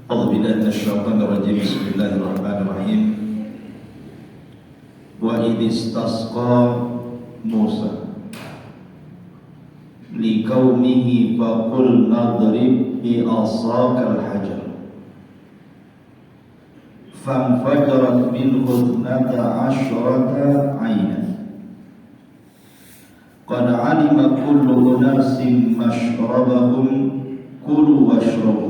A'udzu billahi minasyaitonir rajim. Bismillahirrahmanirrahim. Wa idh istasqa Musa liqaumihi faqul nadrib bi asaqal hajar fanfajarat minhu ithnata asyrata 'aynan qad 'alima kullu unasin mashrabahum kulu washrabu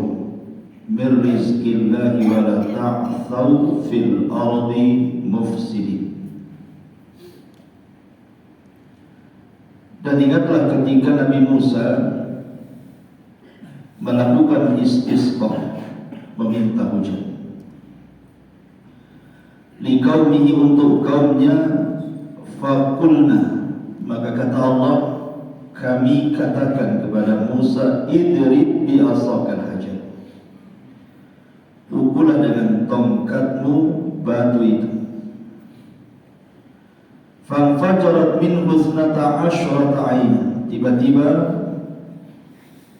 min rizqillahi wa la ta'thaw fil ardi mufsidin. Dan ingatlah ketika Nabi Musa melakukan istisqa, meminta hujan, liqaumihi, untuk kaumnya, faqulna, maka kata Allah, kami katakan kepada Musa, idrib bi asaqal hajar, pukullah dengan tongkatmu batu itu. Fanfajarat minhu ithnata asyrata 'aynan, tiba-tiba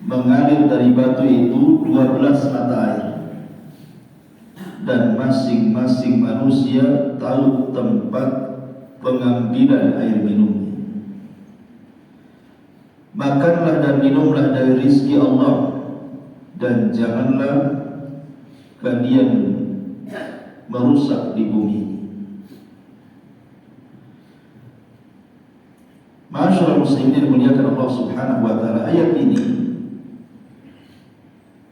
mengalir dari batu itu 12 mata air, dan masing-masing manusia tahu tempat pengambilan air minumnya. Makanlah dan minumlah dari rizki Allah, dan janganlah kalian merusak di bumi. Ma'asyiral muslimin dimuliakan Allah Subhanahu wa taala, ayat ini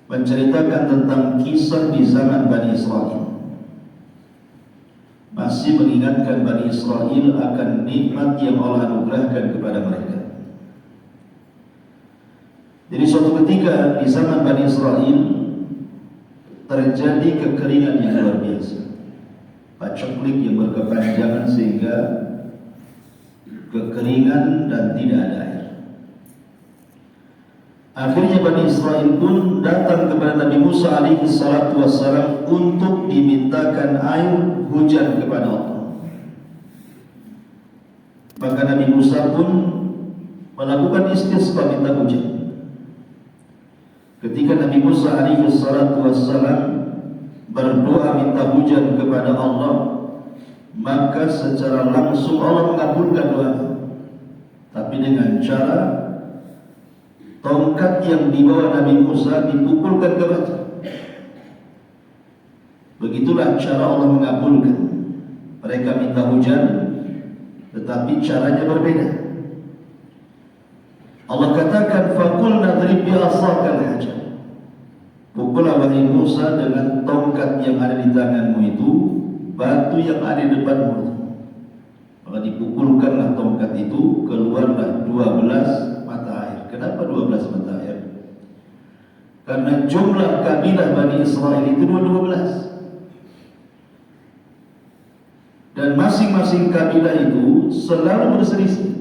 menceritakan tentang kisah di zaman Bani Israel, masih mengingatkan Bani Israel akan nikmat yang Allah anugerahkan kepada mereka. Jadi suatu ketika di zaman Bani Israel terjadi kekeringan yang luar biasa, paceklik yang berkepanjangan sehingga kekeringan dan tidak ada air. Akhirnya Bani Israel pun datang kepada Nabi Musa alaihi salatu wassalam untuk dimintakan air hujan kepada Allah. Maka Nabi Musa pun melakukan istisqa, minta hujan. Ketika Nabi Musa alaihi salatu wassalam berdoa minta hujan kepada Allah, maka secara langsung Allah mengabulkan doa, tapi dengan cara tongkat yang dibawa Nabi Musa dipukulkan ke batu. Begitulah cara Allah mengabulkan. Mereka minta hujan, tetapi caranya berbeda. Allah katakan, faqul nadrib bi asaqal hajar, pukullah wahai Musa dengan tongkat yang ada di tanganmu itu batu yang ada di depanmu. Maka dipukulkanlah tongkat itu, keluarlah 12 mata air. Kenapa 12 mata air? Karena jumlah kabilah Bani Israel itu 12. Dan masing-masing kabilah itu selalu berselisih.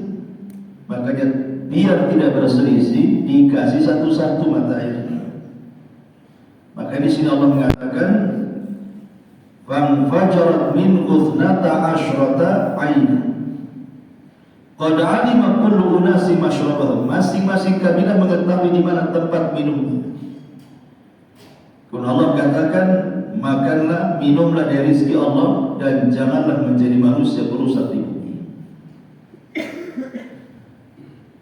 Makanya biar tidak berselisih, dikasih satu-satu mata air. Maka di sini Allah mengatakan, fanfajarat minhu ithnata asyrata 'aynan qad 'alima kullu unasin mashrabahum, masing-masing kabilah mengetahui di mana tempat minumnya. Kemudian Allah katakan, makanlah, minumlah dari rezeki Allah, dan janganlah menjadi manusia perusak di bumi.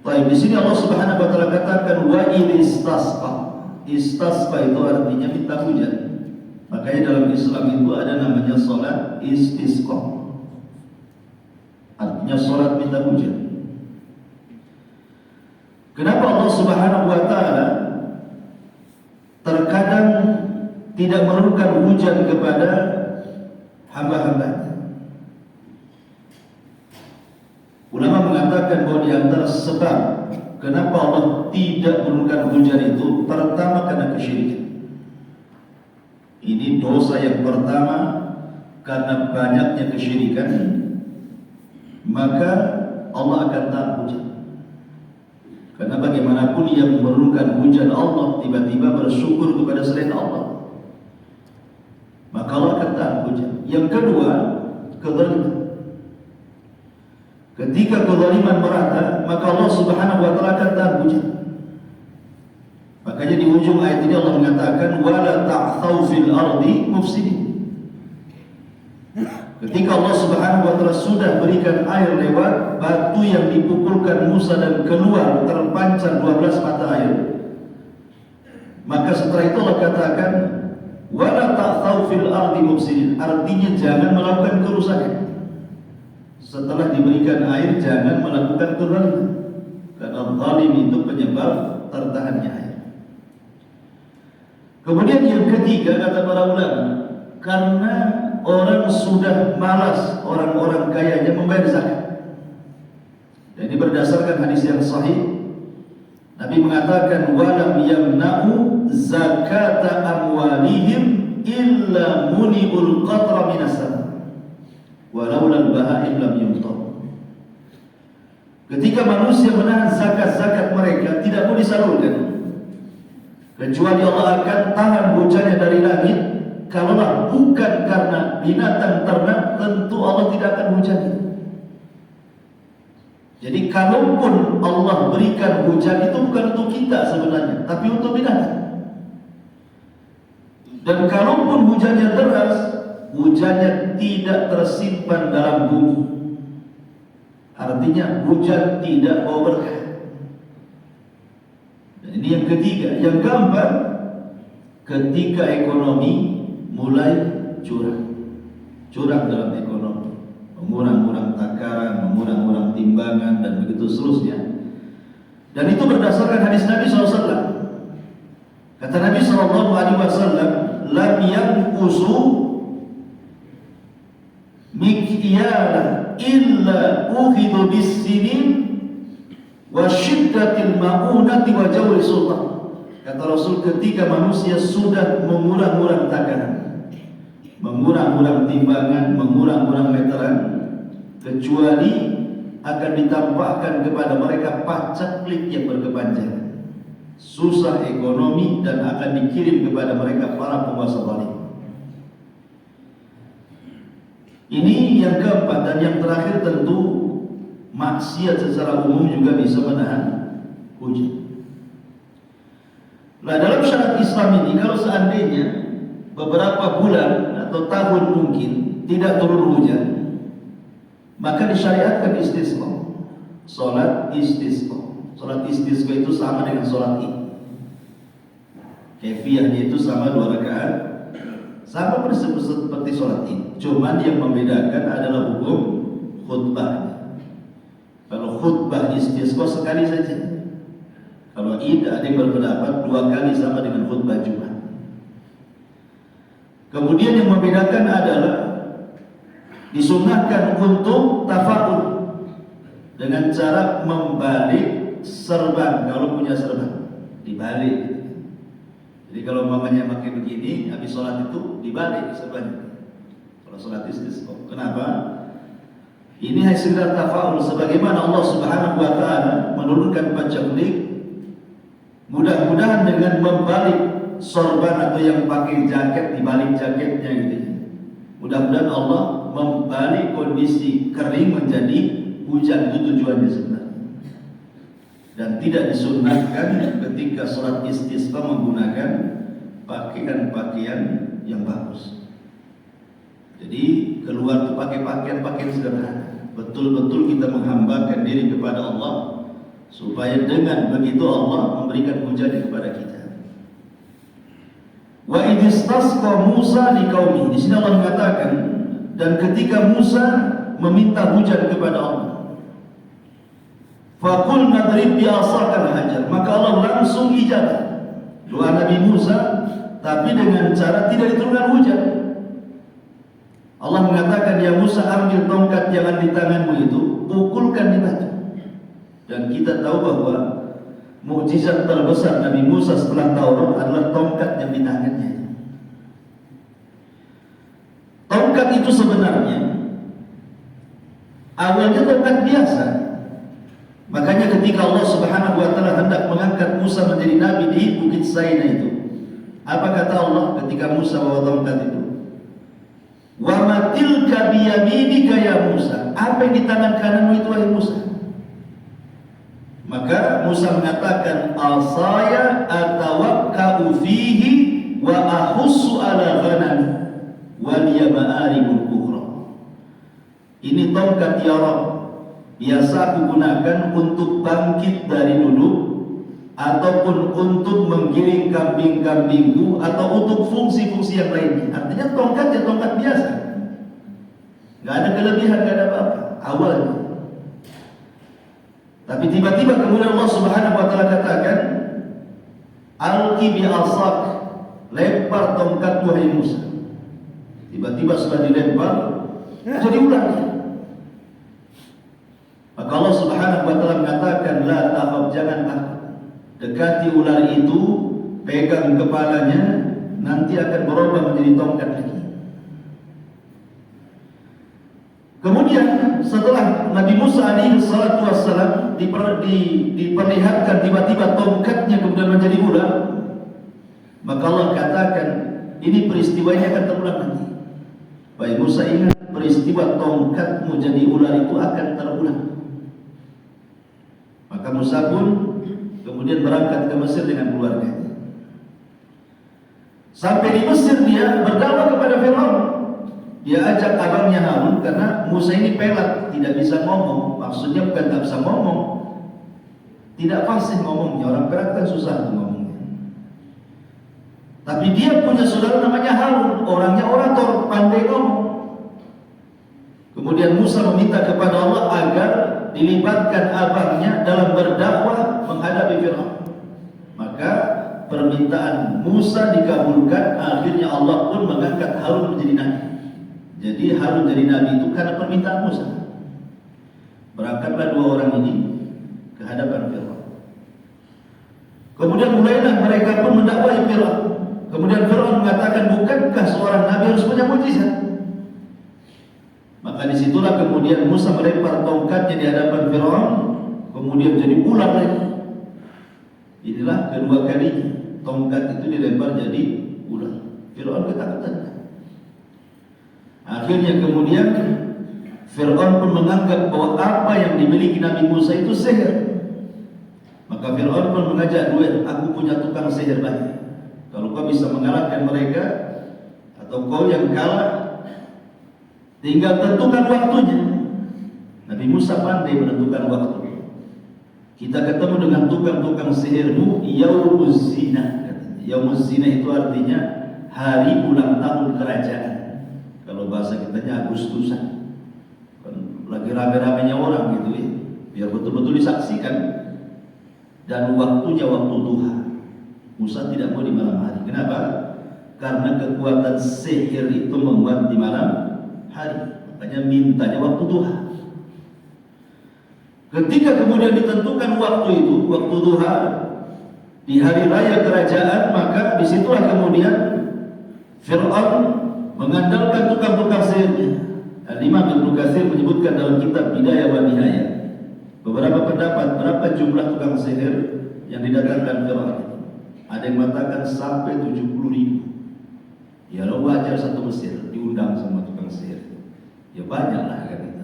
Baik, di sini Allah Subhanahu wa taala katakan wa idh istasqa. Istasqa itu artinya minta hujan. Makanya dalam Islam itu ada namanya sholat istisqa, artinya sholat minta hujan. Kenapa Allah Subhanahu wa ta'ala terkadang tidak menurunkan hujan kepada hamba-hambanya? Ulama mengatakan bahwa di antara sebab kenapa Allah tidak menurunkan hujan itu, pertama karena kesyirikan. Ini dosa yang pertama, karena banyaknya kesyirikan, maka Allah akan tahan hujan. Karena bagaimanapun yang menurunkan hujan Allah tiba-tiba bersyukur kepada selain Allah, maka Allah akan tahan hujan. Yang kedua, kezaliman. Ketika kezaliman merata, maka Allah Subhanahu wa taala akan tahan hujan. Makanya di ujung ayat ini Allah mengatakan wala ta'thaw fil ardi mufsidin. Ketika Allah Subhanahu wa taala sudah berikan air lewat, batu yang dipukulkan Musa dan keluar terpancar 12 mata air, maka setelah itu Allah katakan wala ta'thaw fil ardi mufsidin, artinya jangan melakukan kerusakan. Setelah diberikan air jangan melakukan kerusakan, karena zalim itu penyebab tertahannya air. Kemudian yang ketiga kata para ulama, karena orang sudah malas, orang-orang kayanya membayar zakat. Dan ini berdasarkan hadis yang sahih. Nabi mengatakan walam yamna'u zakata amwalihim illa muni'ul qatra minas sama walaula al-baha'im lam yumtar. Ketika manusia menahan zakat-zakat mereka tidak mau disalurkan, kecuali Allah akan tahan hujannya dari langit. Kalaulah bukan karena binatang ternak, tentu Allah tidak akan hujan. Jadi kalaupun Allah berikan hujan itu bukan untuk kita sebenarnya, tapi untuk binatang. Dan kalaupun hujannya deras, hujannya tidak tersimpan dalam bumi. Artinya hujan tidak bawa berkah. Dan ini yang ketiga. Yang keempat, ketika ekonomi mulai curang dalam ekonomi, mengurang-urang takaran, mengurang-urang timbangan, dan begitu seterusnya. Dan itu berdasarkan hadis Nabi SAW. Kata Nabi SAW, lam yanqusu mikyala illa uhidu bis-sinin wa syiddatil ma'unati wa jawri sultan. Kata Rasul, ketika manusia sudah mengurang-urang takaran, mengurang-urang timbangan, mengurang-urang meteran, kecuali akan ditampakkan kepada mereka pacaklik yang berkepanjangan, susah ekonomi, dan akan dikirim kepada mereka para penguasa zalim. Ini yang keempat. Dan yang terakhir tentu maksiat secara umum juga bisa menahan hujan. Nah, dalam syariat Islam ini, kalau seandainya beberapa bulan atau tahun mungkin tidak turun hujan, maka disyariatkan istisqa, salat istisqa. Salat istisqa itu sama dengan salat Id. Kaifiahnya itu sama 2 rakaat, sama persis seperti salat Id. Cuman yang membedakan adalah hukum khutbah. Kalau khutbah istisqa sekali saja. Kalau Id ada yang berpendapat 2 kali sama dengan khutbah Jumat. Kemudian yang membedakan adalah disunahkan untuk tafa'ul dengan cara membalik serban. Kalau punya serban dibalik. Jadi kalau mamanya pakai begini, habis sholat itu dibalik serban. Kalau sholat istisqa. Kenapa? Ini hanya sekedar tafa'ul, sebagaimana Allah Subhanahu wa taala menurunkan pacaklik. Mudah-mudahan dengan membalik sorban atau yang pakai jaket dibalik jaketnya gitu. Mudah-mudahan Allah membalik kondisi kering menjadi hujan, itu tujuannya sebenarnya. Dan tidak disunahkan ketika sholat istisqa menggunakan pakaian-pakaian yang bagus. Jadi keluar tuh pakai pakaian sederhana. Betul-betul kita menghambakan diri kepada Allah, supaya dengan begitu Allah memberikan hujan kepada kita. Wa idistasqa Musa liqaumihi. Di sini Allah mengatakan, dan ketika Musa meminta hujan kepada Allah, faqul nadrib bi asakal hajar, maka Allah langsung ijabah doa Nabi Musa, tapi dengan cara tidak diturunkan hujan. Allah mengatakan, ya Musa, ambil tongkat yang ada di tanganmu itu, pukulkan di batu. Dan kita tahu bahwa mukjizat terbesar Nabi Musa setelah Taurat adalah tongkat yang di tangannya. Tongkat itu sebenarnya awalnya tongkat biasa. Makanya ketika Allah Subhanahu wa taala hendak mengangkat Musa menjadi nabi di Bukit Saina itu, apa kata Allah ketika Musa bawa tongkat itu? Wa matilka biyaminika ya Musa. Apa yang di tangan kananmu itu wahai Musa? Maka Musa mengatakan, asaya atawakka'u fihi wa ahussu ala ghanam wal ma'aribul ukhra. Ini tongkat ya Rabb, biasa aku gunakan untuk bangkit dari duduk, ataupun untuk menggiring kambing-kambingku, atau untuk fungsi-fungsi yang lainnya. Artinya tongkat ya tongkat biasa, nggak ada kelebihan, nggak ada apa-apa awalnya. Tapi tiba-tiba kemudian Allah Subhanahu wa taala katakan, alqi bi asak, lempar tongkat wahai Musa. Tiba-tiba setelah dilempar jadi ular. Maka Allah Subhanahu wa taala mengatakan, la takhaf, jangan takut. Dekati ular itu, pegang kepalanya, nanti akan berubah menjadi tongkat lagi. Kemudian setelah Nabi Musa alaihi salatu wassalam diperlihatkan tiba-tiba tongkatnya kemudian menjadi ular, maka Allah katakan, ini peristiwa ini akan terulang nanti. Wahai Musa, ingat peristiwa tongkatmu jadi ular itu akan terulang. Maka Musa pun kemudian berangkat ke Mesir dengan keluarganya. Sampai di Mesir dia berdakwah kepada Firaun. Dia ajak abangnya Harun, karena Musa ini pelat, tidak bisa ngomong. Maksudnya bukan tak bisa ngomong, tidak fasih ngomongnya. Orang pelat kan susah ngomongnya. Tapi dia punya saudara namanya Harun, orangnya orator, pandai ngomong. Kemudian Musa meminta kepada Allah agar dilibatkan abangnya dalam berdakwah menghadapi Firaun. Maka permintaan Musa dikabulkan. Akhirnya Allah pun mengangkat Harun menjadi nabi. Jadi Harun jadi nabi itu karena permintaan Musa. Berangkatlah dua orang ini ke hadapan Firaun. Kemudian mulailah mereka pun mendakwahi Firaun. Kemudian Firaun mengatakan, bukankah seorang nabi harus punya mukjizat? Maka disitulah kemudian Musa melempar tongkatnya di hadapan Firaun, kemudian jadi ular lagi. Inilah kedua kalinya tongkat itu dilempar jadi ular. Firaun ketakutan. Akhirnya kemudian Fir'aun pun menganggap bahwa apa yang dimiliki Nabi Musa itu sihir. Maka Fir'aun pun mengajak duet, aku punya tukang sihir banyak. Kalau kau bisa mengalahkan mereka, atau kau yang kalah, tinggal tentukan waktunya. Nabi Musa pandai menentukan waktu. Kita ketemu dengan tukang-tukang sihirmu yaumuz zina. Yaumuz zina itu artinya hari ulang tahun kerajaan. Kalau bahasa kitanya Agustusan, kan lagi rame-ramenya orang gitu ya, biar betul-betul disaksikan. Dan waktunya waktu duha. Musa tidak mau di malam hari. Kenapa? Karena kekuatan sihir itu menguat di malam hari. Makanya mintanya waktu duha. Ketika kemudian ditentukan waktu itu, waktu duha di hari raya kerajaan, maka disitulah kemudian Fir'aun mengandalkan tukang-tukang sihirnya. Al-Imam Ibnu Katsir menyebutkan dalam kitab Bidayah wa Nihayah beberapa pendapat berapa jumlah tukang sihir yang didatangkan Fir'aun. Ada yang mengatakan sampai 70.000. Ya lo wajar satu Mesir diundang sama tukang sihir. Ya banyak lah kan itu.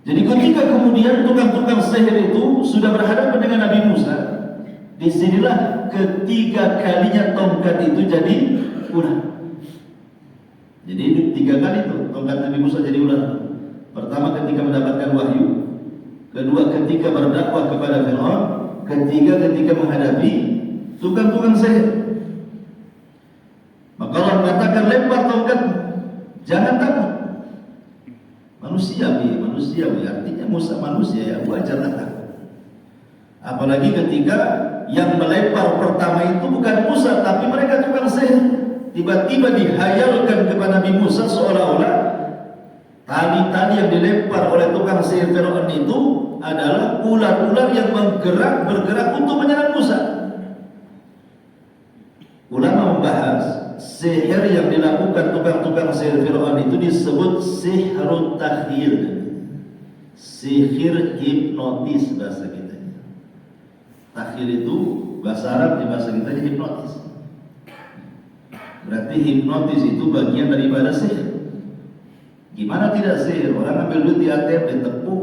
Jadi ketika kemudian tukang-tukang sihir itu sudah berhadapan dengan Nabi Musa, disinilah ketiga kalinya tongkat itu jadi ular. Jadi 3 kali itu tongkat Nabi Musa jadi ular. Pertama ketika mendapatkan wahyu, kedua ketika berdakwah kepada Firaun, ketiga ketika menghadapi tukang-tukang sihir. Maka Allah mengatakan, lempar tongkat, jangan takut. Manusiawi, artinya Musa manusia ya, wajar takut. Apalagi ketika yang melempar pertama itu bukan Musa, tapi mereka tukang sihir. Tiba-tiba dihayalkan kepada Nabi Musa seolah-olah tali-tali yang dilempar oleh tukang sihir Firaun itu adalah ular-ular yang bergerak untuk menyerang Musa. Ulama membahas sihir yang dilakukan tukang-tukang sihir Firaun itu disebut sihrut takhyil, sihir hipnotis bahasa kita. Takhyil itu bahasa Arab, di bahasa kita hipnotis. Berarti hipnotis itu bagian daripada sihir. Gimana tidak sihir? Orang ambil duit di ATM, ditepuk,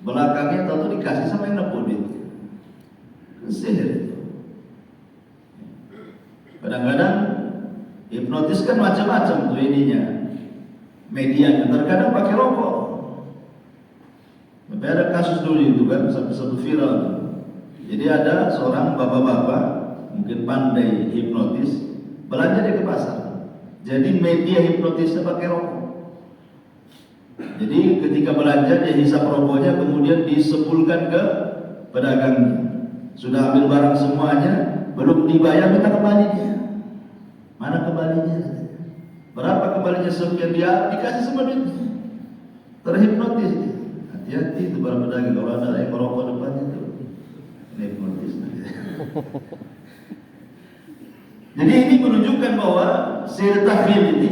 belakangnya tahu dikasih sama yang nepuk duit. Sihir itu. Kadang-kadang hipnotis kan macam-macam tuh ininya, medianya. Terkadang pakai rokok. Sampai ada kasus dulu itu kan, sampai satu viral. Jadi ada seorang bapak-bapak mungkin pandai hipnotis, belanja dia ke pasar. Jadi media hipnotisnya pakai rokok. Jadi ketika belanja dia hisap rokoknya, kemudian disebulkan ke pedagangnya. Sudah ambil barang semuanya, belum dibayar, minta kembali dia. Mana kembalinya? Berapa kembalinya? Sekian, dia dikasih semua duitnya. Terhipnotis dia. Hati-hati itu para pedagang, kalau ada yang merokok depannya itu hipnotis. Jadi ini menunjukkan bahwa sihir takhyil ini,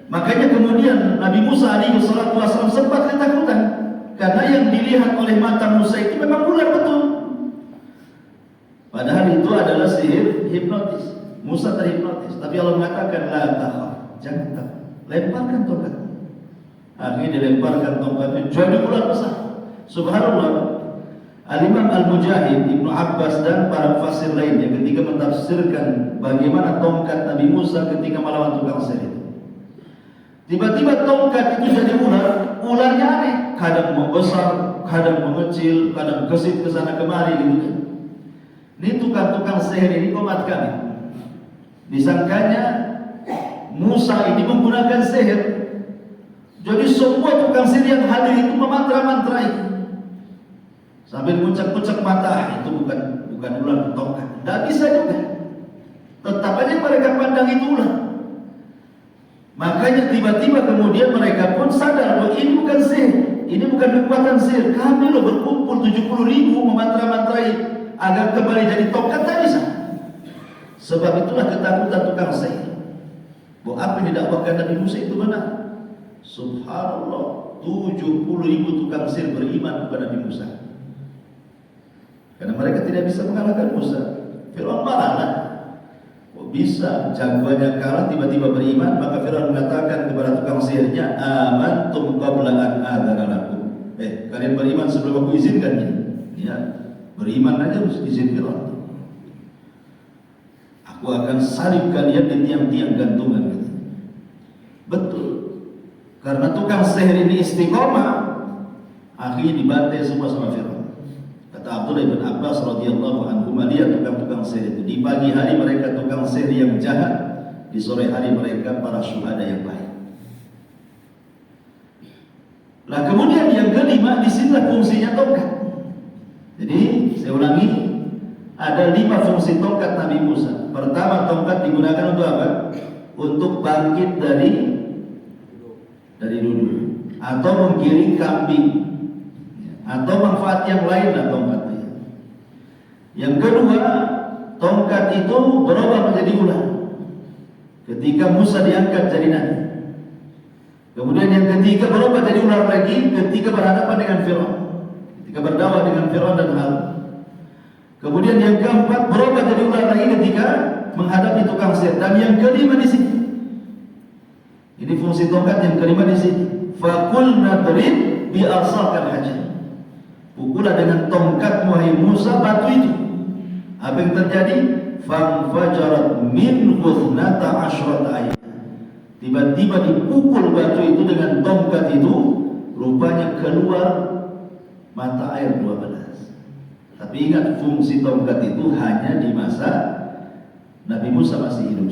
makanya kemudian Nabi Musa alaihi salatu wasallam sempat ketakutan karena yang dilihat oleh mata Musa itu memang ular betul. Padahal itu adalah sihir hipnotis. Musa terhipnotis, tapi Allah mengatakan la takhaf, jangan takut. Lemparkan tongkat. Akhirnya dilemparkan tongkatnya jadi ular besar. Subhanallah. Al-Imam Al-Mujahid, Ibnu Abbas dan para fasir lainnya ketika mentafsirkan bagaimana tongkat Nabi Musa ketika melawan tukang sihir. Tiba-tiba tongkat itu jadi ular, ularnya aneh, kadang membesar, kadang mengecil, kadang gesit ke sana kemari gitu. Ini tukang-tukang sihir ini komat kami. Disangkanya Musa ini menggunakan sihir. Jadi semua tukang sihir yang hadir itu memantra-mantrai. Sambil kucak-kucak mata, itu bukan ular tongkat. Tidak bisa juga. Tetap aja mereka pandang itu ular. Makanya tiba-tiba kemudian mereka pun sadar bahwa ini bukan sihir, ini bukan kekuatan sihir. Kami loh berkumpul 70.000 memantra-mantrai agar kembali jadi tongkat, tak bisa. Sebab itulah ketakutan tukang sihir. Bahwa apa yang didakwakan Nabi Musa itu benar. Subhanallah, 70.000 tukang sihir beriman kepada Nabi Musa. Karena mereka tidak bisa mengalahkan Musa. Firaun marahlah. Kok bisa jagoannya kalah tiba-tiba beriman? Maka Firaun mengatakan kepada tukang sihirnya, amantum qabla an adzana lakum. Kalian beriman sebelum aku izinkan ya? Ya, beriman aja harus izin Firaun. Aku akan salib kalian di tiang-tiang gantungan. Betul. Karena tukang sihir ini istiqomah, akhirnya dibantai semua sama Firaun. Kata Abdullah bin Abbas radhiyallahu anhu, lihat tukang-tukang sihir itu. Di pagi hari mereka tukang sihir yang jahat, di sore hari mereka para syuhada yang baik. Nah kemudian yang kelima, disinilah fungsinya tongkat. Jadi saya ulangi, ada 5 fungsi tongkat Nabi Musa. Pertama, tongkat digunakan untuk apa? Untuk bangkit dari duduk, atau menggiring kambing, atau manfaat yang lain lah tongkatnya. Yang kedua, tongkat itu berubah menjadi ular ketika Musa diangkat jadi nabi. Kemudian yang ketiga, berubah jadi ular lagi ketika berhadapan dengan Firaun, ketika berdakwah dengan Firaun dan Harun. Kemudian yang keempat, berubah jadi ular lagi ketika menghadapi tukang sihir. Dan yang kelima di sini, ini fungsi tongkat yang kelima di sini. Faqulna drib bi asaqal hajar. Pukullah dengan tongkat wahai Musa batu itu. Apa yang terjadi? Fanfajarat min husnata asyrata ayat. Tiba-tiba dipukul batu itu dengan tongkat itu, rupanya keluar mata air 12. Tapi ingat, fungsi tongkat itu hanya di masa Nabi Musa masih hidup.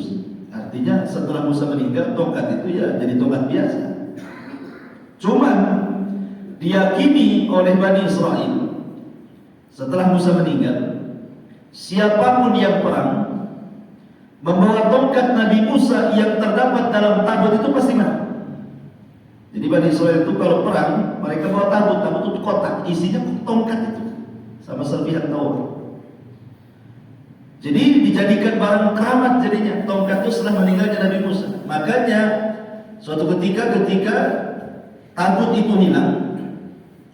Artinya setelah Musa meninggal, tongkat itu ya jadi tongkat biasa. Cuman diyakini oleh Bani Israel setelah Musa meninggal, siapapun yang perang membawa tongkat Nabi Musa yang terdapat dalam tabut itu pasti menang. Jadi Bani Israel itu kalau perang, mereka bawa tabut itu kotak, isinya tongkat itu sama serpihan Taurat. Jadi dijadikan barang keramat jadinya tongkat itu setelah meninggalnya Nabi Musa. Makanya suatu ketika tabut itu hilang,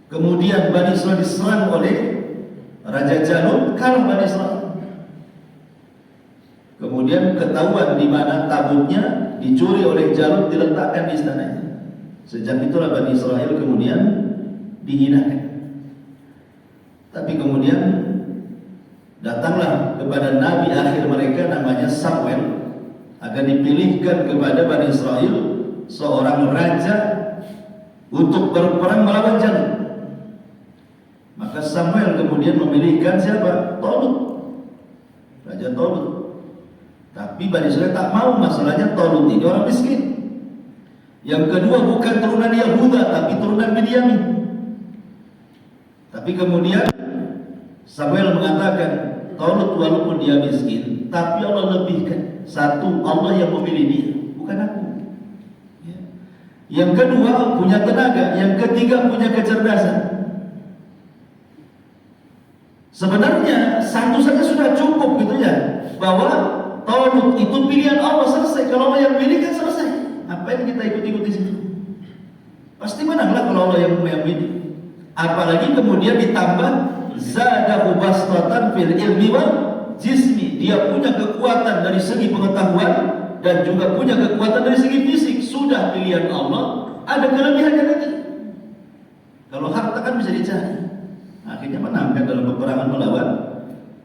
kemudian Bani Israel diserang oleh Raja Jalut, kalah Bani Israel. Kemudian ketahuan di mana tabutnya dicuri oleh Jalut, diletakkan di istananya. Sejak itulah Bani Israel kemudian dihinakan. Tapi kemudian datanglah kepada nabi akhir mereka namanya Samuel, akan dipilihkan kepada Bani Israel seorang raja untuk berperang melawan Jalut. Maka Samuel kemudian memilihkan siapa? Tolut, Raja Tolut. Tapi Bani Israel tak mau, masalahnya Tolut ini orang miskin. Yang kedua bukan turunan Yahuda tapi turunan Binyamin. Tapi kemudian Samuel mengatakan, Tolut walaupun dia miskin, tapi Allah lebihkan. Satu, Allah yang memilih dia, bukan aku. Ya. Yang kedua punya tenaga, yang ketiga punya kecerdasan. Sebenarnya satu saja sudah cukup gitu ya, bahwa Tolut itu pilihan Allah, selesai. Kalau Allah yang pilih kan selesai. Apa yang kita ikut-ikut di situ? Pasti menanglah kalau Allah yang pilih. Apalagi kemudian ditambah zadahu bastatan fil ilmi wal jismi. Dia punya kekuatan dari segi pengetahuan dan juga punya kekuatan dari segi fisik. Sudah pilihan Allah, ada kelebihannya lagi. Kalau harta kan bisa dicari. Akhirnya menangkan dalam peperangan melawan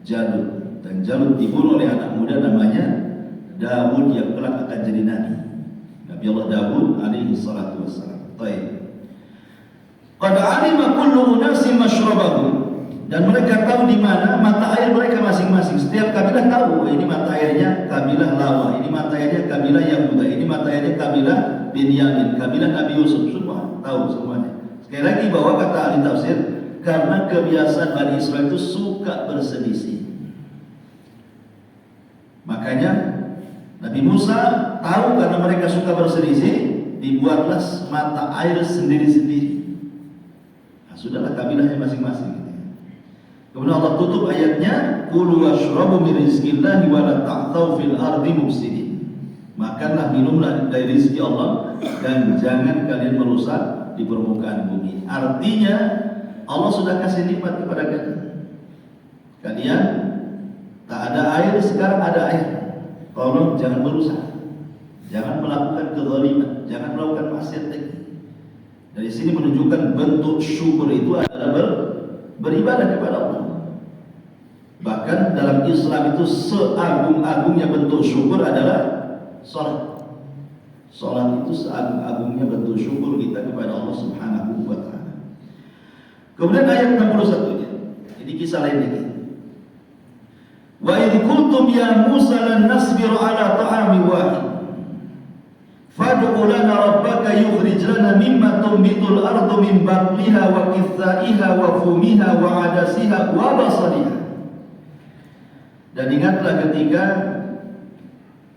Jalut. Dan Jalut dibunuh oleh anak muda namanya Daud yang kelak akan jadi nabi. Nabi Allah Daud alaihi salatu wassalam. Baik. Qad alima kullu unasin mashrabahum. Dan mereka tahu di mana mata air mereka masing-masing. Setiap kabilah tahu, ini mata airnya kabilah Lawa, ini mata airnya kabilah Yahuda, ini mata airnya kabilah Binyamin, kabilah Nabi Yusuf, semua tahu semuanya. Sekali lagi bahwa kata ahli tafsir, karena kebiasaan Bani Israel itu suka berselisih. Makanya Nabi Musa tahu karena mereka suka berselisih, dibuatlah mata air sendiri-sendiri. Nah, sudahlah kabilahnya masing-masing. Kemudian Allah tutup ayatnya, kulu washrabu min rizqillahi wa la ta'thaw fil ardi mufsidin. Makanlah, minumlah dari rezeki Allah dan jangan kalian merusak di permukaan bumi. Artinya Allah sudah kasih nikmat kepada kalian. Kalian tak ada air, sekarang ada air. Tolong jangan merusak, jangan melakukan kezaliman, jangan melakukan maksiat lagi. Dari sini menunjukkan bentuk syukur itu adalah beribadah kepada Allah. Bahkan dalam Islam itu seagung-agungnya bentuk syukur adalah salat. Salat itu seagung-agungnya bentuk syukur kita kepada Allah Subhanahu wa taala. Kemudian ayat 61-nya. Ini kisah lain lagi. Wa idh qultum ya Musa lan nasbiru ala ta'amin wahid. Fad'u lana rabbaka yukhrij lana mimma tunbitul ardu min baqliha wa qithaiha wa fumiha wa adasiha wa basaliha. Dan ingatlah ketika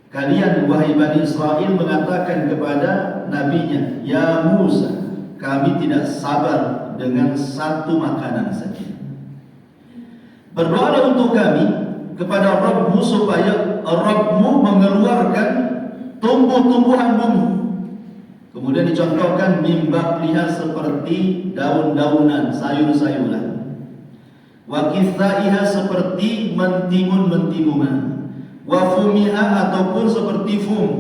kalian wahai Bani Israel mengatakan kepada nabinya, ya Musa, kami tidak sabar dengan satu makanan saja. Berdoalah untuk kami kepada Rabbmu supaya Rabbmu mengeluarkan tumbuh-tumbuhan bumi. Kemudian dicontohkan mimbak lihat seperti daun-daunan, sayur-sayuran. Wa qithaiha seperti mentimun-mentimungan. Wa fumiha ataupun seperti fum.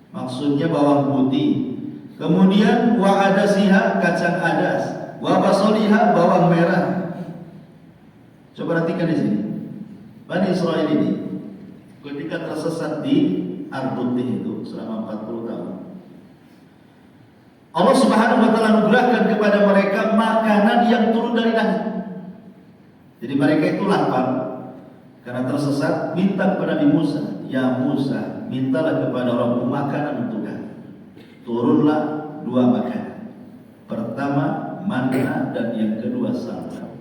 Maksudnya bawang putih. Kemudian wa adasiha kacang adas. Wa basaliha bawang merah. Coba perhatikan di sini. Bani Israel ini ketika tersesat di Ardutih itu selama 40 tahun, Allah Subhanahu wa taala anugerahkan kepada mereka makanan yang turun dari langit. Jadi mereka itu lapar karena tersesat, minta kepada Nabi Musa, ya Musa, mintalah kepada Rabbmu makanan untuk kami. Turunlah 2 makanan. Pertama manna dan yang kedua salwa.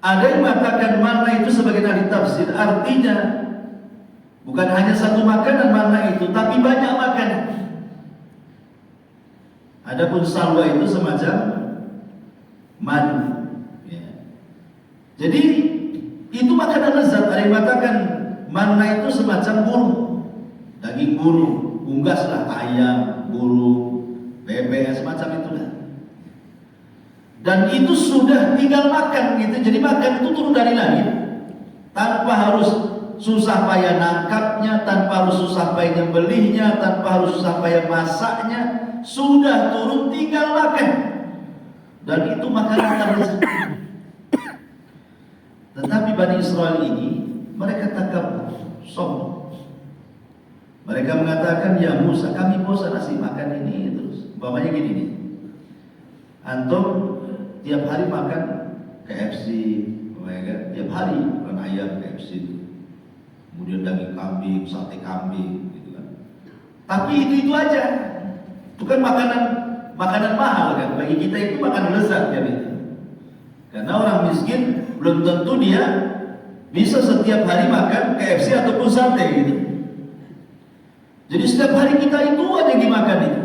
Ada yang mengatakan manna itu sebagai ahli tafsir artinya bukan hanya satu makanan manna itu, tapi banyak makanan. Adapun salwa itu semacam madu. Ya. Jadi itu makanan lezat. Ada yang mengatakan manna itu semacam burung, daging burung, unggaslah ayam, burung, bebek, semacam itulah. Dan itu sudah tinggal makan gitu. Jadi makan itu turun dari langit tanpa harus susah payah nangkapnya, tanpa harus susah payah nyembelihnya, tanpa harus susah payah masaknya, sudah turun tinggal makan. Dan itu makanan terlezat. Tetapi Bani Israel ini mereka takabur, sombong. Mereka mengatakan, ya Musa, kami bosan nasi makan ini terus. Umpamanya gini nih, antum tiap hari makan KFC, tiap hari makan ayam KFC itu. Kemudian daging kambing, sate kambing, gitu kan. Tapi itu aja. Itu kan makanan mahal kan. Bagi kita itu makanan lezat kan itu. Karena orang miskin belum tentu dia bisa setiap hari makan KFC ataupun sate gitu. Jadi setiap hari kita itu aja yang dimakan itu.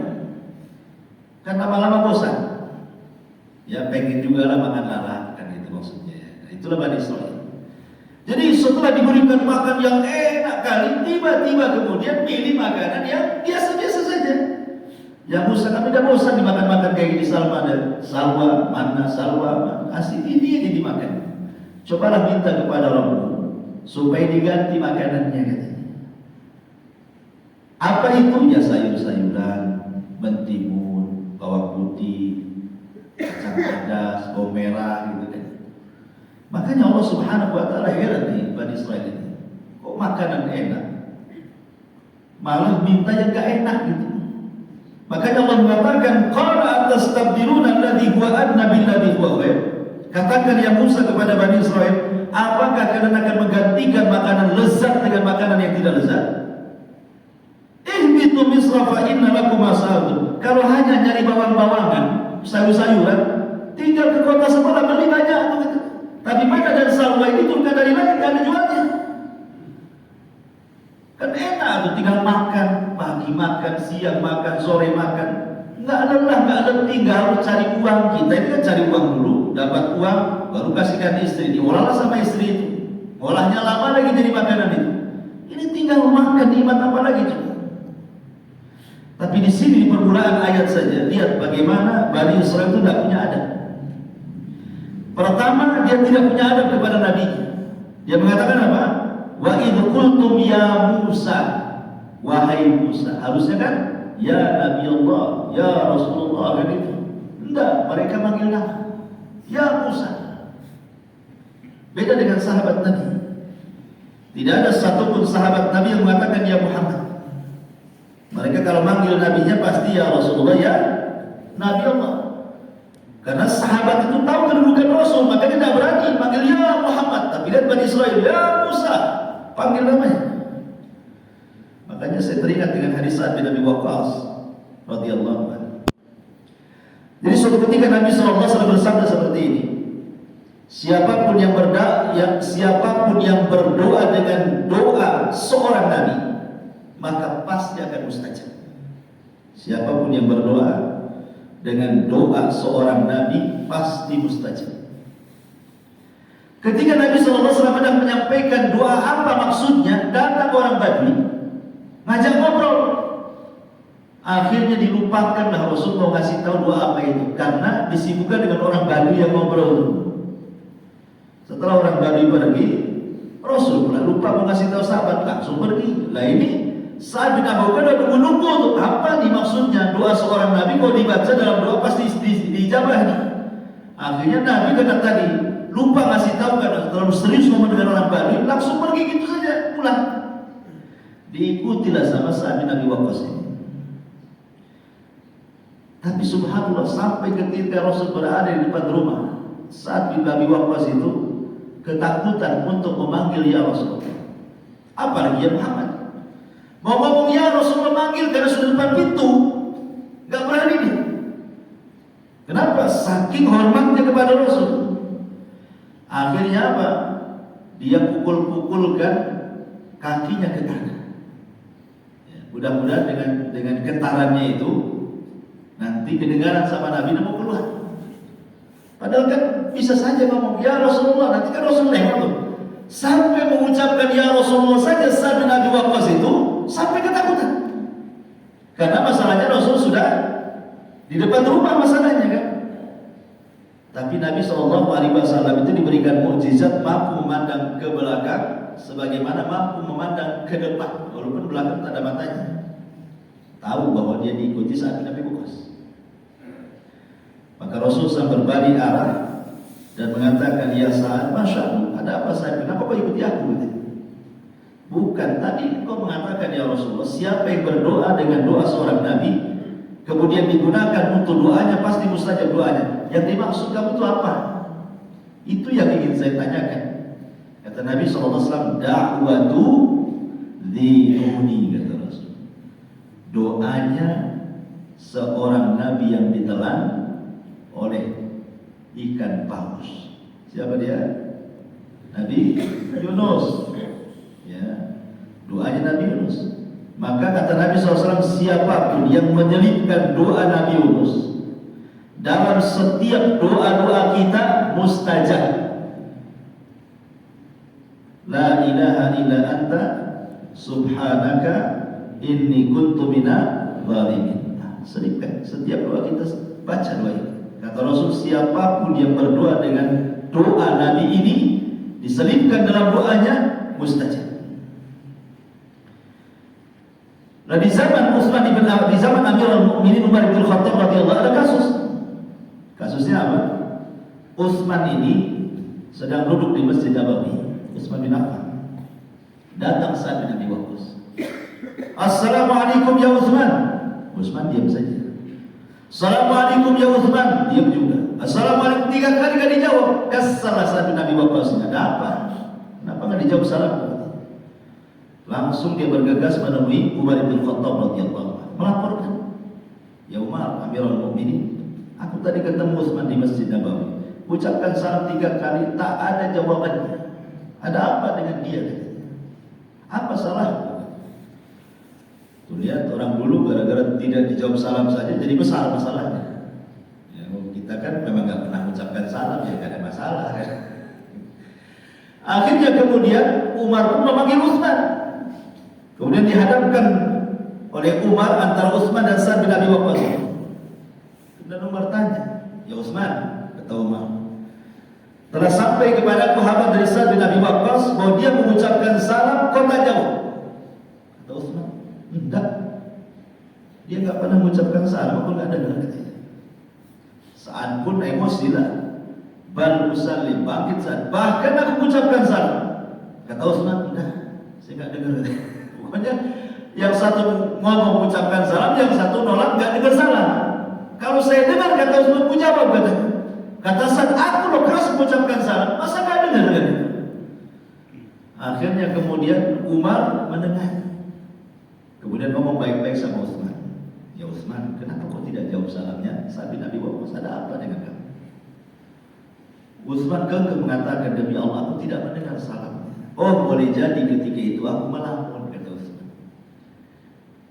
Kan lama-lama bosan. Ya pengen juga lah makan lalat kan itu maksudnya. Nah, itulah Bani Israel. Jadi setelah diberikan makan yang enak kali, tiba-tiba kemudian pilih makanan yang biasa-biasa saja. Ya Musa, kami dah bosan dimakan-makan kayak gini, salwa, mana, asyik ini aja dimakan. Cobalah minta kepada Rabbu supaya diganti makanannya katanya. Apa itu? Ya sayur-sayuran, mentimun, bawang putih, kacang pedas, bawang merah gitu kan. Makanya Allah Subhanahu wa taala heran nih Bani Israel ini. Kok makanan enak malah minta yang gak enak gitu. Makanya Allah mengatakan, qala atastabdiluna alladhi huwa adna billadhi huwa khair. Katakan ya Musa kepada Bani Israel, apakah kalian akan menggantikan makanan lezat dengan makanan yang tidak lezat? Ihbitu misra fa inna lakum mas'alun. Kalau hanya nyari bawang-bawangan, sayur-sayuran, tinggal ke kota sebelah beli banyak gitu. Tapi mana dan salwa ini turunkan dari langit, gak ada jualnya. Kan enak tuh, tinggal makan, pagi makan, siang makan, sore makan. Nggak lelah, nggak letih, nggak harus cari uang. Kita ini kan cari uang dulu, dapat uang, baru kasihkan istri. Diolahlah sama istri itu. Olahnya lama lagi jadi makanan itu. Ini tinggal makan, nikmat apa lagi coba. Tapi di sini di permulaan ayat saja, lihat bagaimana Bani Israel itu tidak punya adab. Pertama, dia tidak punya adab kepada Nabi. Dia mengatakan apa? Wa idh qultum ya Musa, wahai Musa. Harusnya kan ya Nabi Allah, ya Rasulullah kan itu. Enggak, mereka manggil nama. Ya Musa. Beda dengan sahabat Nabi. Tidak ada satupun sahabat Nabi yang mengatakan ya Muhammad. Mereka kalau manggil nabinya pasti ya Rasulullah, ya Nabi Allah. Karena sahabat itu tahu kedudukan Rasul, makanya tidak berani panggil ya Muhammad. Tapi lihat Bani Israel, ya Musa, panggil namanya. Makanya saya teringat dengan hadis Sa'ad bin Abi Waqqas radhiyallahu anhu. Jadi suatu ketika Nabi SAW bersabda seperti ini, siapapun yang berdoa dengan doa seorang nabi, maka pasti akan mustajab. Siapapun yang berdoa dengan doa seorang nabi pasti mustajab. Ketika Nabi SAW sedang menyampaikan doa apa maksudnya, datang orang Badui ngajak ngobrol. Akhirnya dilupakan dah Rasul mau ngasih tahu doa apa itu, karena disibukkan dengan orang Badui yang ngobrol. Setelah orang Badui pergi, Rasul pula lupa mau ngasih tahu sahabat, langsung pergi. Lah ini Sa'ad bin Abi Waqqas udah menunggu tuh, apa nih maksudnya doa seorang nabi kalau dibaca dalam doa pasti dijabah nih. Akhirnya Nabi kata tadi lupa ngasih tahu karena terlalu serius ngomong dengan orang Badui, langsung pergi gitu saja pulang. Diikutilah sama Sa'ad bin Abi Waqqas ini. Tapi subhanallah, sampai ketika Rasul berada di depan rumah, Sa'ad bin Abi Waqqas itu ketakutan untuk memanggil ya Rasulullah. Apalagi ya Muhammad. Mau ngomong ya Rasulullah manggil karena sudah depan pintu, nggak berani nih. Kenapa? Saking hormatnya kepada Rasul. Akhirnya apa? Dia pukul-pukulkan kakinya ke tanah. Ya, mudah-mudahan dengan getarannya itu nanti kedengaran sama Nabi mau keluar. Padahal kan bisa saja ngomong ya Rasulullah, nanti kan Rasul lewat tuh. Sampai mengucapkan ya Rasulullah saja Sa'ad bin Abi Waqqas itu sampai ketakutan. Karena masalahnya Rasul sudah di depan rumah masalahnya kan. Tapi Nabi SAW itu diberikan mukjizat mampu memandang ke belakang sebagaimana mampu memandang ke depan, walaupun belakang tak ada matanya. Tahu bahwa dia diikuti Sa'ad bin Abi Waqqas. Maka Rasul SAW berbalik arah dan mengatakan ya Sa'ad, Masya Allah, ada apa Sa'ad? Kenapa kau ikuti aku? Bukan, tadi kau mengatakan ya Rasulullah, siapa yang berdoa dengan doa seorang Nabi, kemudian digunakan untuk doanya, pasti mustajab doanya. Yang dimaksud kamu itu apa? Itu yang ingin saya tanyakan. Kata Nabi SAW, da'watu dhi'uni, kata Rasul. Doanya seorang Nabi yang ditelan oleh ikan paus. Siapa dia? Nabi Yunus. Ya, doanya Nabi Yunus. Maka kata Nabi SAW, siapapun yang menyelipkan doa Nabi Yunus dalam setiap doa-doa kita, mustajab. La ilaha illa anta subhanaka inni kuntu minadh dhalimin. Selipkan setiap doa kita, baca doa ini. Kata Rasul, siapapun yang berdoa dengan doa Nabi ini, diselipkan dalam doanya, mustajab. Nah, di zaman Utsman bin Affan, di zaman Amirul Mukminin Umar bin Khattab radhiyallahu anhu, ada kasus. Kasusnya apa? Utsman ini sedang duduk di Masjid Nabawi. Utsman bin Affan datang Sa'ad bin Abi Waqqas. Assalamualaikum ya Utsman. Utsman diam saja. Assalamualaikum ya Utsman, diam juga. Assalamualaikum, 3 kali gak dijawab. Kesal Sa'ad bin Abi Waqqas. Ada apa? Kenapa gak dijawab salam? Langsung dia bergegas menemui Umar bin Khattab radhiyallahu anhu, melaporkan, ya Umar, Amirul Mukminin, aku tadi ketemu Utsman di Masjid Nabawi, ucapkan salam 3 kali, tak ada jawabannya. Ada apa dengan dia? Apa salah? Tuh lihat, orang dulu gara-gara tidak dijawab salam saja jadi besar masalahnya. Ya, kita kan memang gak pernah ucapkan salam, ya gak ada masalah kan? Akhirnya kemudian Umar pun memanggil Utsman. Kemudian dihadapkan oleh Umar antara Utsman dan Sa'ad bin Abi Waqqas. Dan Umar tanya, ya Utsman, kata Umar, telah sampai kepada kabar dari Sa'ad bin Abi Waqqas bahwa dia mengucapkan salam, kau tak jawab. Kata Utsman, enggak, dia enggak pernah mengucapkan salam, aku enggak dengar katanya. Sa'ad pun emosi lah, bal usallim, bangkit Sa'ad, bahkan aku mengucapkan salam. Kata Utsman, enggak, saya enggak dengar katanya. Pokoknya yang satu ngomong mengucapkan salam, yang satu nolak nggak dengar salam. Kalau saya dengar, kata Utsman, punya apa katanya? Kata Sa'ad, aku loh keras mengucapkan salam, masa nggak dengar kan? Akhirnya kemudian Umar mendengar. Kemudian ngomong baik-baik sama Utsman. Ya Utsman, kenapa kau tidak jawab salamnya Sa'ad bin Abi Waqqas? Ada apa dengan kamu? Utsman kekeh mengatakan, demi Allah aku tidak mendengar salamnya. Oh, boleh jadi ketika itu aku melamun, kata Utsman.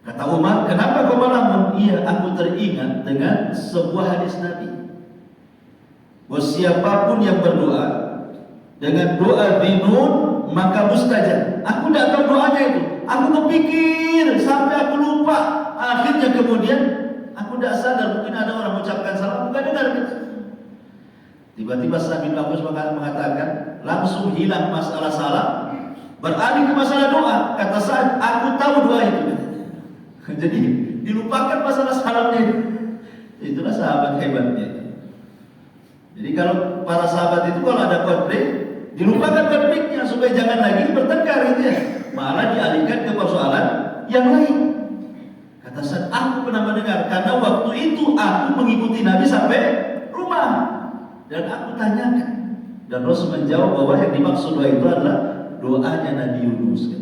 Kata Umar, kenapa kau melamun? Iya, aku teringat dengan sebuah hadis Nabi, bahwa siapapun yang berdoa dengan doa binun maka mustajab. Aku tidak tahu doanya itu. Aku kepikir sampai aku lupa. Akhirnya kemudian aku tidak sadar, mungkin ada orang mengucapkan salam, bukan dengar gitu. Tiba-tiba Sa'ad bin Waqqas mengatakan, langsung hilang masalah salam, beralih ke masalah doa. Kata Sa'ad, aku tahu doa itu. Jadi dilupakan masalah salamnya itu. Itulah sahabat hebatnya. Jadi kalau para sahabat itu kalau ada konflik, dilupakan konfliknya supaya jangan lagi bertengkar gitu ya. Malah dialihkan ke persoalan yang lain. Kata Sa'ad, aku pernah mendengar, karena waktu itu aku mengikuti Nabi sampai rumah. Dan aku tanyakan, dan Rasul menjawab bahwa yang dimaksud doa itu adalah doanya Nabi Yunus.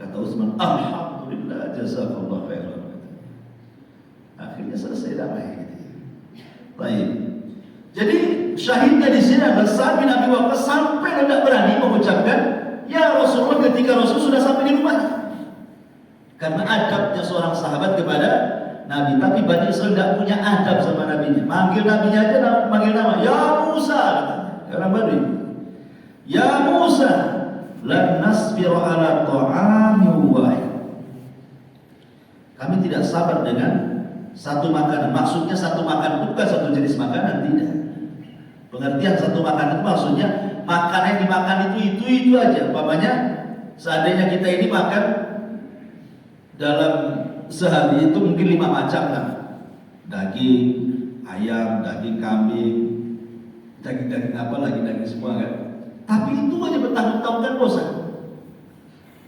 Kata Utsman, alhamdulillah, jazakallah khairan. Akhirnya selesai damai. Baik. Jadi syahidnya di sini adalah Sa'ad bin Abi Waqqas sampai tidak berani mengucapkan ya Rasulullah ketika Rasul sudah sampai di rumahnya. Karena adabnya seorang sahabat kepada Nabi, tapi Bani Israil tidak punya adab sama nabinya. Manggil nabinya aja, manggil nama, ya Musa, orang Badui. Ya Musa, lan nasbiru ala ta'amin wahid. Kami tidak sabar dengan satu makanan. Maksudnya satu makanan bukan satu jenis makanan, tidak. Pengertian satu makanan itu maksudnya makanan yang dimakan itu aja. Umpamanya seandainya kita ini makan dalam sehari itu mungkin 5 macam lah. Daging ayam, daging kambing, daging apa lagi, daging semua kan. Tapi itu aja bertahun-tahun dosa.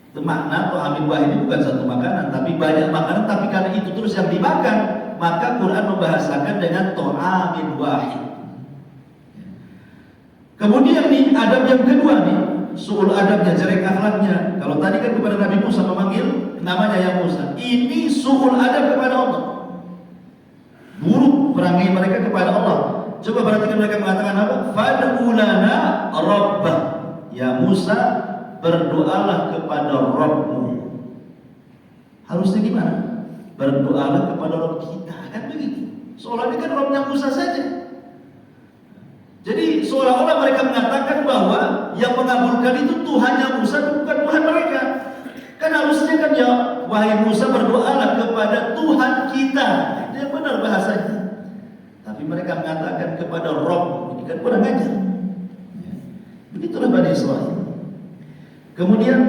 Itu makna to'amin wahid ini bukan satu makanan, tapi banyak makanan, tapi karena itu terus yang dimakan, maka Quran membahasakan dengan to'amin wahid. Kemudian nih adab yang kedua nih, su'ul adabnya, jelek akhlaknya. Kalau tadi kan kepada Nabi Musa memanggil namanya ya Musa, ini su'ul adab kepada Allah, buruk perangai mereka kepada Allah. Coba perhatikan mereka mengatakan apa? Fad'u lana rabbah, ya Musa berdoalah kepada Rabbmu. Harusnya gimana? Berdoalah kepada Rabb kita, kan begitu. Seolah ini kan Rabbnya Musa saja. Jadi seolah-olah mereka mengatakan bahwa yang mengabulkan itu Tuhannya Musa, bukan Tuhan mereka. Kan harusnya kan ya, wahai Musa berdoalah kepada Tuhan kita. Itu benar bahasanya. Tapi mereka mengatakan kepada Rabb, ini kan kurang ajar. Begitulah Bani Israil. Kemudian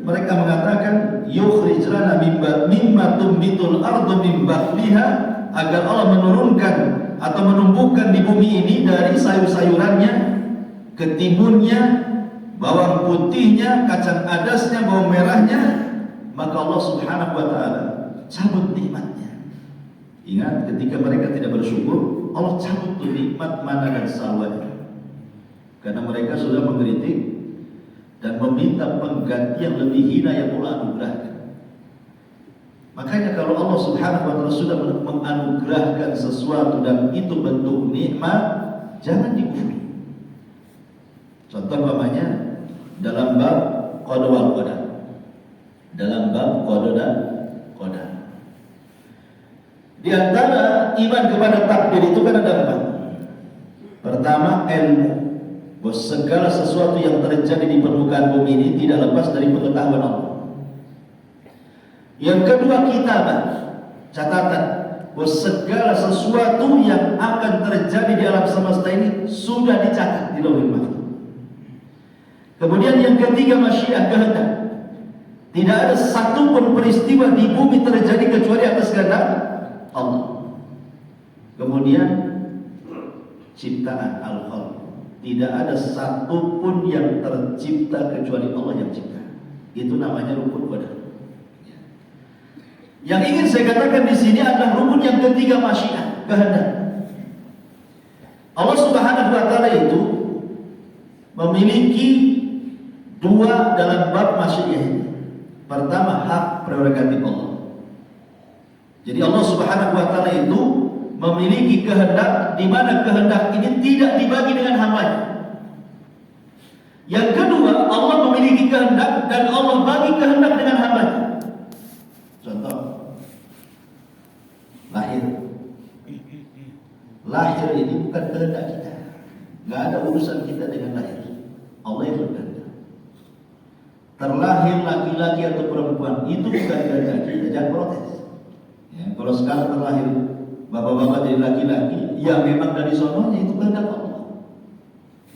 mereka mengatakan yukhrij lana mimma tumbitul ardu min baqliha, agar Allah menurunkan atau menumbuhkan di bumi ini dari sayur-sayurannya, ketimunnya, bawang putihnya, kacang adasnya, bawang merahnya. Maka Allah Subhanahu wa taala cabut nikmatnya. Ingat, ketika mereka tidak bersyukur, Allah cabut tuh nikmat mana dan salwanya. Karena mereka sudah mengkritik dan meminta pengganti yang lebih hina yang Allah anugerahkan. Makanya kalau Allah Subhanahu wa taala sudah menganugerahkan sesuatu dan itu bentuk nikmat, jangan dikufuri. Contoh umpamanya dalam bab qada wal qadar. Dalam bab qada dan qadar. Di antara iman kepada takdir itu kan ada empat. Pertama, ilmu. Bahwa segala sesuatu yang terjadi di permukaan bumi ini tidak lepas dari pengetahuan Allah. Yang kedua, kitabah, catatan. Bahwa segala sesuatu yang akan terjadi di alam semesta ini sudah dicatat di Lauhul Mahfuz. Kemudian yang ketiga, masyiah, kehendak. Tidak ada satupun peristiwa di bumi terjadi kecuali atas kehendak Allah. Kemudian ciptaan al-khalq. Tidak ada satupun yang tercipta kecuali Allah yang cipta. Itu namanya rukun qadar. Yang ingin saya katakan di sini adalah rukun yang ketiga, masyiah, kehendak. Allah Subhanahu wa taala itu memiliki dua dalam bab masyiah ini. Pertama, hak prerogatif Allah. Jadi Allah Subhanahu wa taala itu memiliki kehendak di mana kehendak ini tidak dibagi dengan hambanya. Yang kedua, Allah memiliki kehendak dan Allah bagi kehendak dengan hambanya. Contoh, lahir. Lahir ini bukan kehendak kita. Nggak ada urusan kita dengan lahir. Allah yang berkehendak. Terlahir laki-laki atau perempuan itu bukan kehendak kita. Jangan protes. Ya, kalau sekarang terlahir bapak-bapak jadi laki-laki, ya memang dari sononya itu kehendak Allah.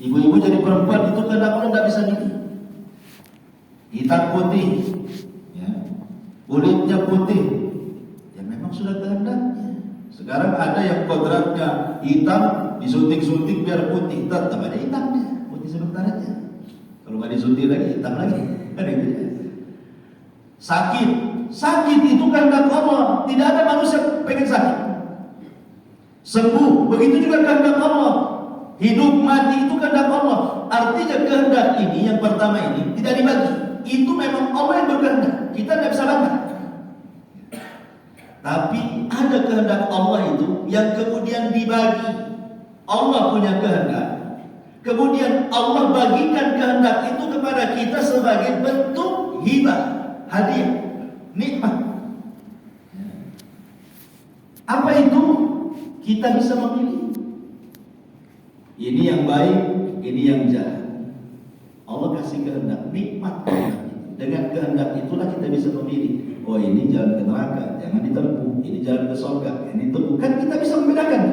Ibu-ibu jadi perempuan itu kehendak Allah, tidak bisa gitu. Hitam putih, ya, kulitnya putih, ya memang sudah kehendaknya. Sekarang ada yang kodratnya hitam, disuntik-suntik biar putih, tetap ada hitamnya, putih sebentar aja. Kalau nggak disuntik lagi, hitam lagi, kan itu ya. Sakit itu kehendak Allah. Tidak ada manusia pengen sakit. Sembuh, begitu juga kehendak Allah. Hidup mati itu kehendak Allah. Artinya kehendak ini yang pertama ini tidak dibagi. Itu memang Allah yang berkehendak. Kita tidak bisa bantah. Tapi ada kehendak Allah itu yang kemudian dibagi. Allah punya kehendak. Kemudian Allah bagikan kehendak itu kepada kita sebagai bentuk hibah, hadiah, nikmat. Apa itu? Kita bisa memilih. Ini yang baik, ini yang jahat. Allah kasih kehendak, nikmat. Dengan kehendak itulah kita bisa memilih. Oh, ini jalan ke neraka, jangan ditempuh. Ini jalan ke surga, ini tempuh. Kan kita bisa membedakan.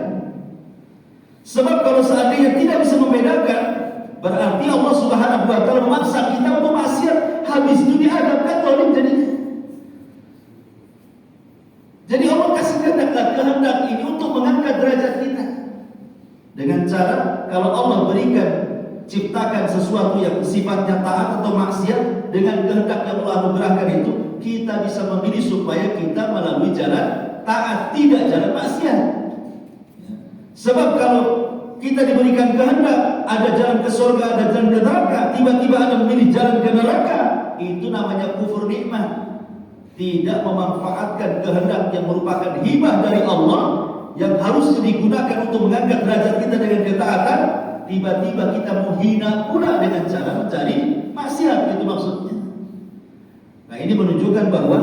Sebab kalau seandainya tidak bisa membedakan, berarti Allah Subhanahu wa taala memaksa kita untuk maksiat, habis itu diadabkan zalim jadinya. Jadi Allah kasih kehendak ini untuk mengangkat derajat kita. Dengan cara kalau Allah berikan, ciptakan sesuatu yang sifatnya taat atau maksiat dengan kehendak yang Allah anugerahkan itu, kita bisa memilih supaya kita melalui jalan taat, tidak jalan maksiat. Sebab kalau kita diberikan kehendak, ada jalan ke surga, ada jalan ke neraka, tiba-tiba ada memilih jalan ke neraka, itu namanya kufur nikmat. Tidak memanfaatkan kehendak yang merupakan hibah dari Allah yang harus digunakan untuk mengangkat derajat kita dengan ketaatan, tiba-tiba kita menghina pula dengan cara mencari maksiat, itu maksudnya. Nah, ini menunjukkan bahwa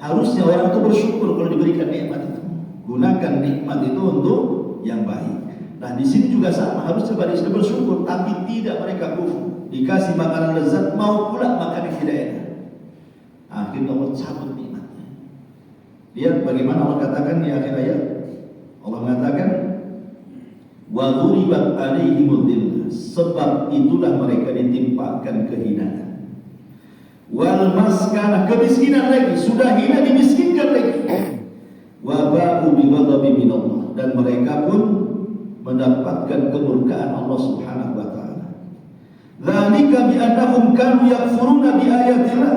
harusnya orang itu bersyukur kalau diberikan nikmat itu. Gunakan nikmat itu untuk yang baik. Nah, di sini juga sama, harusnya manusia bersyukur, tapi tidak mereka kufur. Dikasih makanan lezat, mau pula makan yang tidak enak. Akhirnya Allah cabut nikmatnya. Lihat bagaimana Allah katakan di akhir ayat. Allah mengatakan, wa dhuribat alaihimul dhillah, sebab itulah mereka ditimpakan kehinaan. Wal maskana, kemiskinan lagi, sudah hina dimiskinkan lagi. Wa ba'u bi ghadabin min Allah, dan mereka pun mendapatkan kemurkaan Allah Subhanahu wa taala. Dzalika bi annahum kanu yakfuruna bi ayatillah.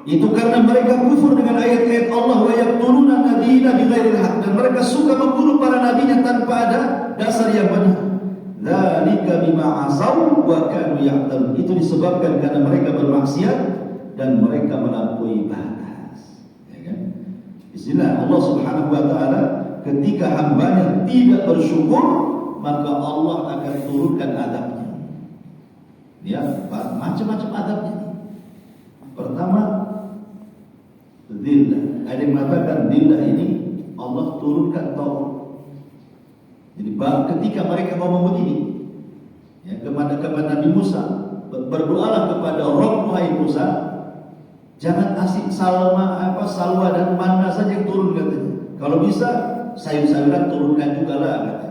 Itu karena mereka kufur dengan ayat-ayat Allah, wa yaqtuluna nabiyina bighairil haqq, dan mereka suka membunuh para nabinya tanpa ada dasar yang benar. Dzalika bima asaw wa kanu ya'tadun. Itu disebabkan karena mereka bermaksiat dan mereka melampaui batas. Ya kan? Istilah Allah Subhanahu wa taala, ketika hambanya tidak bersyukur, maka Allah akan turunkan adabnya. Ya, macam-macam adabnya. Pertama, zillah. Ada yang mengatakan zillah ini Allah turunkan taufik. Jadi ketika mereka ngomong begini, ya, kepada Nabi Musa, berdoalah kepada Rabb, wahai Musa, jangan kasih salwa dan manna saja yang turun katanya. Kalau bisa sayur-sayuran turunkan juga lah katanya.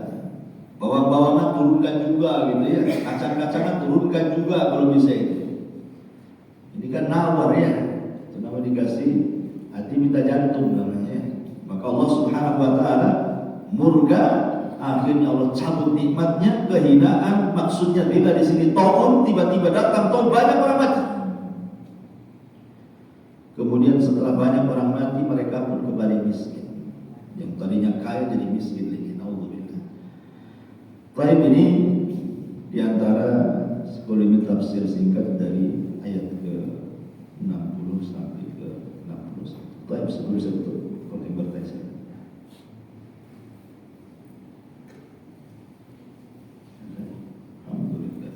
Bawang-bawangan turunkan juga gitu ya. Kacang-kacangan turunkan juga kalau bisa itu. Ini kan nawar ya. Itu nama dikasih hati minta jantung namanya. Maka Allah Subhanahu wa taala murka, akhirnya Allah cabut nikmatnya, kehinaan, maksudnya tidak di sini taun, tiba-tiba datang taun, banyak orang mati. Kemudian setelah banyak orang mati, mereka pun kembali miskin. Yang tadinya kaya jadi miskin lagi. Naudzubillah. Baik, ini diantara 10 tafsir singkat dari ayat ke-60 sampai ke-61. Baik, sebelum saya tutup, kalau bertanya. Alhamdulillah.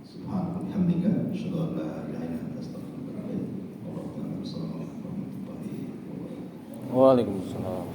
Subhanallah, alhamdulillah, asyhadu an la ilaha illa anta astaghfiruka wa atubu ilaik. Waalaikumsalam.